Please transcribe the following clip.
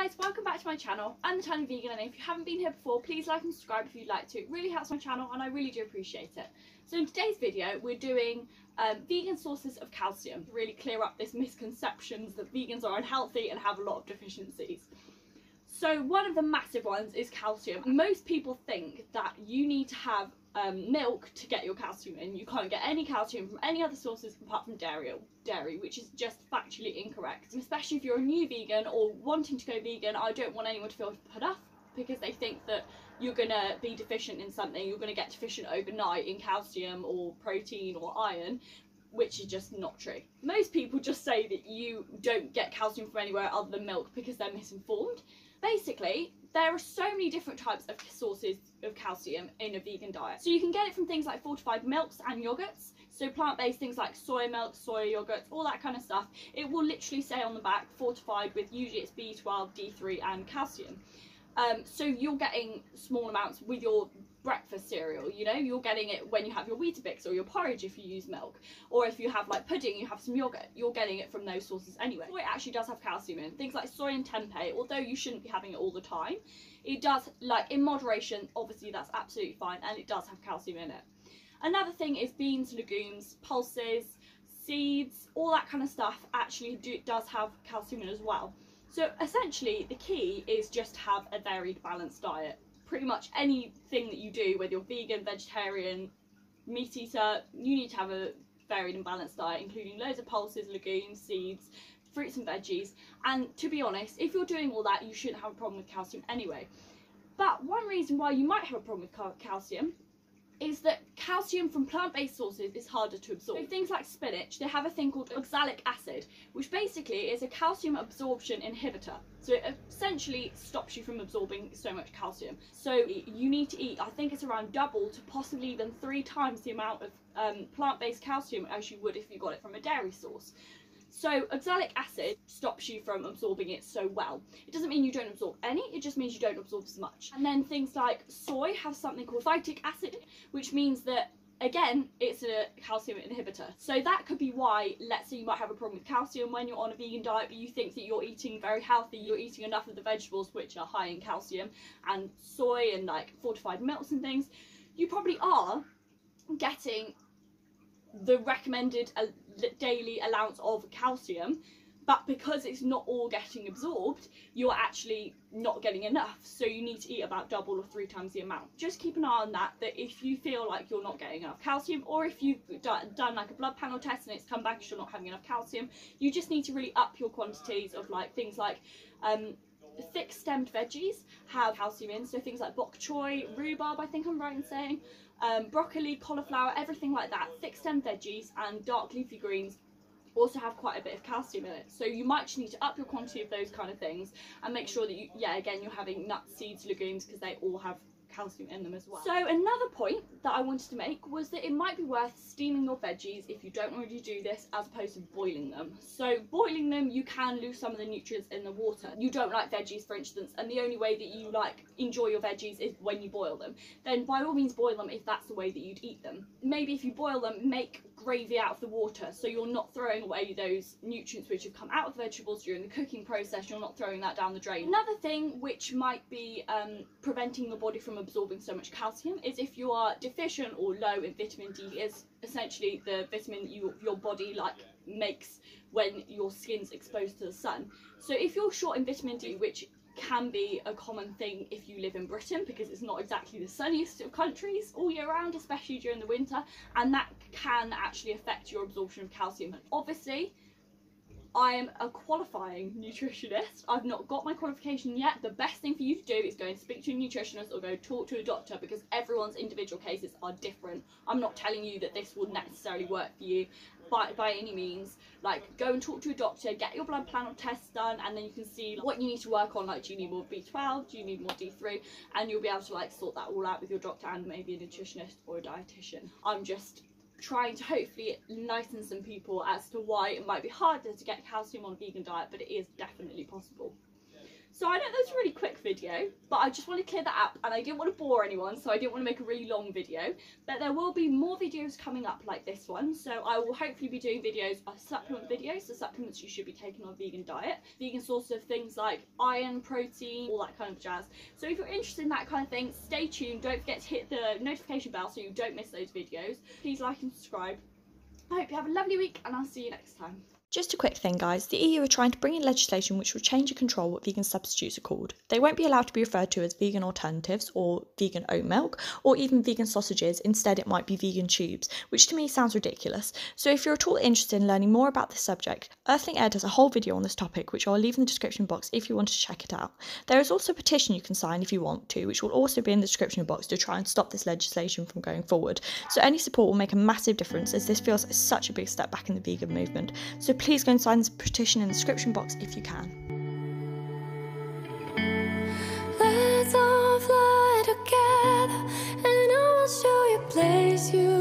guys, welcome back to my channel. I'm the Tiny Vegan, and if you haven't been here before, please like and subscribe if you'd like to. It really helps my channel and I really do appreciate it. So in today's video we're doing vegan sources of calcium to really clear up this misconceptions that vegans are unhealthy and have a lot of deficiencies. So one of the massive ones is calcium. Most people think that you need to have milk to get your calcium in. You can't get any calcium from any other sources apart from dairy, which is just factually incorrect. Especially if you're a new vegan or wanting to go vegan, I don't want anyone to feel put off because they think that you're going to be deficient in something, you're going to get deficient overnight in calcium or protein or iron, which is just not true. Most people just say that you don't get calcium from anywhere other than milk because they're misinformed. Basically, there are so many different types of sources of calcium in a vegan diet. So you can get it from things like fortified milks and yogurts. So plant-based things like soy milk, soy yogurts, all that kind of stuff. It will literally say on the back, fortified with usually it's B12, D3 and calcium. So you're getting small amounts with your breakfast cereal, you know, you're getting it when you have your Weetabix or your porridge if you use milk, or if you have like pudding, you have some yogurt, you're getting it from those sources anyway. Soy actually does have calcium in things like soy and tempeh, although you shouldn't be having it all the time. It does, like in moderation, obviously that's absolutely fine, and it does have calcium in it. Another thing is beans, legumes, pulses, seeds, all that kind of stuff actually does have calcium in as well. So essentially the key is just to have a varied, balanced diet. Pretty much anything that you do, whether you're vegan, vegetarian, meat eater, you need to have a varied and balanced diet, including loads of pulses, legumes, seeds, fruits and veggies. And to be honest, if you're doing all that, you shouldn't have a problem with calcium anyway. But one reason why you might have a problem with calcium is that calcium from plant-based sources is harder to absorb. So things like spinach, they have a thing called oxalic acid, which basically is a calcium absorption inhibitor. So it essentially stops you from absorbing so much calcium. So you need to eat, I think it's around double to possibly even 3 times the amount of plant-based calcium as you would if you got it from a dairy source. So oxalic acid stops you from absorbing it so well. It doesn't mean you don't absorb any, it just means you don't absorb as much. And then things like soy have something called phytic acid, which means that, again, it's a calcium inhibitor. So that could be why, let's say you might have a problem with calcium when you're on a vegan diet, but you think that you're eating very healthy, you're eating enough of the vegetables which are high in calcium, and soy and like fortified milks and things. You probably are getting the recommended daily allowance of calcium, but because it's not all getting absorbed, you're actually not getting enough, so you need to eat about double or 3 times the amount. Just keep an eye on that if you feel like you're not getting enough calcium, or if you've done like a blood panel test and it's come back as you're not having enough calcium, you just need to really up your quantities of like things like thick stemmed veggies have calcium in, so things like bok choy, rhubarb, I think I'm right in saying, broccoli, cauliflower, everything like that. Thick stemmed veggies and dark leafy greens also have quite a bit of calcium in it, so you might just need to up your quantity of those kind of things and make sure that you, again, you're having nuts, seeds, legumes, because they all have calcium in them as well. So another point that I wanted to make was that it might be worth steaming your veggies if you don't already do this, as opposed to boiling them. So boiling them, you can lose some of the nutrients in the water. You don't like veggies, for instance, and the only way that you like enjoy your veggies is when you boil them. Then by all means boil them if that's the way that you'd eat them. Maybe if you boil them, make gravy out of the water, so you're not throwing away those nutrients which have come out of the vegetables during the cooking process. You're not throwing that down the drain. Another thing which might be preventing your body from absorbing so much calcium is if you are deficient or low in vitamin D. Is essentially the vitamin your body like makes when your skin's exposed to the sun. So if you're short in vitamin D, which can be a common thing if you live in Britain, because it's not exactly the sunniest of countries all year round, especially during the winter, and that can actually affect your absorption of calcium. Obviously, I am a qualifying nutritionist. I've not got my qualification yet. The best thing for you to do is go and speak to a nutritionist or go talk to a doctor, because everyone's individual cases are different. I'm not telling you that this will necessarily work for you by any means. Like, go and talk to a doctor, get your blood panel tests done, and then you can see what you need to work on. Like, do you need more B12, do you need more D3, and you'll be able to like sort that all out with your doctor and maybe a nutritionist or a dietitian. I'm just trying to hopefully enlighten some people as to why it might be harder to get calcium on a vegan diet, but it is definitely possible. So I know that was a really quick video, but I just want to clear that up, and I didn't want to bore anyone, so I didn't want to make a really long video. But there will be more videos coming up like this one, so I will hopefully be doing videos, supplement videos, so supplements you should be taking on a vegan diet, vegan source of things like iron, protein, all that kind of jazz. So if you're interested in that kind of thing, stay tuned. Don't forget to hit the notification bell so you don't miss those videos. Please like and subscribe. I hope you have a lovely week, and I'll see you next time. Just a quick thing, guys, the EU are trying to bring in legislation which will change and control what vegan substitutes are called. They won't be allowed to be referred to as vegan alternatives or vegan oat milk or even vegan sausages. Instead, it might be vegan tubes, which to me sounds ridiculous. So if you're at all interested in learning more about this subject, Earthling Ed has a whole video on this topic which I'll leave in the description box if you want to check it out. There is also a petition you can sign if you want to, which will also be in the description box to try and stop this legislation from going forward. So any support will make a massive difference, as this feels like such a big step back in the vegan movement. So please go and sign this petition in the description box if you can. Let's all fly together, and I will show you a place you